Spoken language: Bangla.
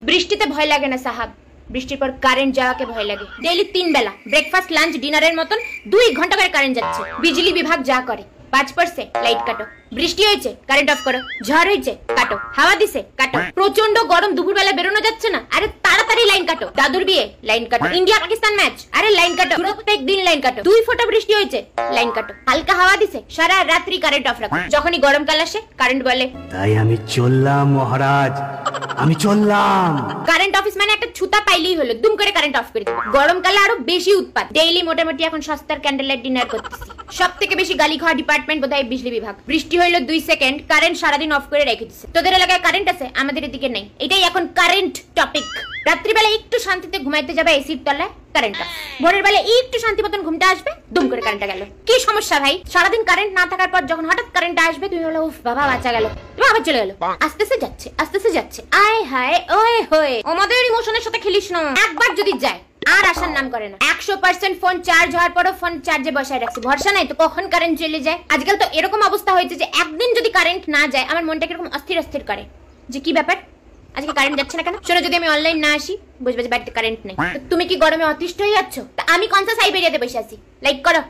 বৃষ্টিতে ভয় লাগে না সাহাব, বৃষ্টির পর কারেন্ট যাওয়াকে ভয় লাগে। ডেইলি 3 বেলা ব্রেকফাস্ট লাঞ্চ ডিনারের মতন 2 ঘন্টা করে কারেন্ট যাচ্ছে। বিজলি বিভাগ যা করে, 5 পড়ছে লাইট কাটো, বৃষ্টি হয়েছে কারেন্ট অফ করো, ঝড় হয়েছে কাটো, হাওয়া দিছে কাটো, প্রচন্ড গরম দুপুরবেলা বেরোনো যাচ্ছে না, আরে তাড়াতাড়ি লাইন কাটো, দাদুর বিয়ে লাইন কাটো, ইন্ডিয়া পাকিস্তান ম্যাচ, আরে লাইন কাটো, প্রত্যেক দিন লাইন কাটো, 2 ফোঁটা বৃষ্টি হয়েছে লাইন কাটো, হালকা হাওয়া দিছে সারা রাত্রি কারেন্ট অফ রাখো। যখনই গরমকাল আসে কারেন্ট বলে তাই আমি চললাম মহারাজ, আমি চললাম। কারেন্ট অফিস মানে একটা ছুতা পাইলেই হলো, দুম করে কারেন্ট অফ করে দিবে। গরমকালে আরো বেশি উৎপাত। ডেইলি মোটামুটি এখন সস্তার ক্যান্ডেল লাইট ডিনার করতেছি। সব থেকে বেশি গালি খাওয়া ডিপার্টমেন্ট বোধহয় বিজলি বিভাগ। বৃষ্টি হইলো 2 সেকেন্ড, কারেন্ট সারাদিন অফ করে রেখে দিচ্ছে। তোদের এলাকায় কারেন্ট আছে, আমাদের এদিকে নেই। এটাই এখন কারেন্ট টপিক। রাত্রিবেলা একটু শান্তিতে ঘুমাইতে যাবে এসির তলায়, কারেন্ট অফ। ভোরের বেলা একটু শান্তি মতন ঘুমটা আসবে, দুম করে কারেন্টটা গেল। কি সমস্যা ভাই? সারাদিন কারেন্ট না থাকার পর যখন হঠাৎ কারেন্ট আসবে তুমি বলো উফ বাবা বাঁচা গেল, এবার আবার চলে গেল। আস্তে যাচ্ছে, আস্তে যাচ্ছে। আয় হায় ওয়ে হয়ে, আমাদের ইমোশনের সাথে খেলিস না। একবার যদি যায় আর আসার নাম করে না। 100% ফোন চার্জ হওয়ার পরও ফোন চার্জে বসায় রাখছি, ভরসা নাই তো কখন কারেন্ট চলে যায়। আজকাল তো এরকম অবস্থা হয়েছে যে একদিন যদি কারেন্ট না যায় আমার মনটা কিরকম অস্থির অস্থির করে, যে কি ব্যাপার আজকে কারেন্ট যাচ্ছে না কেন। শোনো, যদি আমি অনলাইন না আসি বুঝবে যে বাড়িতে কারেন্ট নেই। তুমি কি গরমে অতিষ্ঠ হয়ে যাচ্ছ? আমি কনসা সাইবেরিয়াতে বসে আছি, লাইক করো।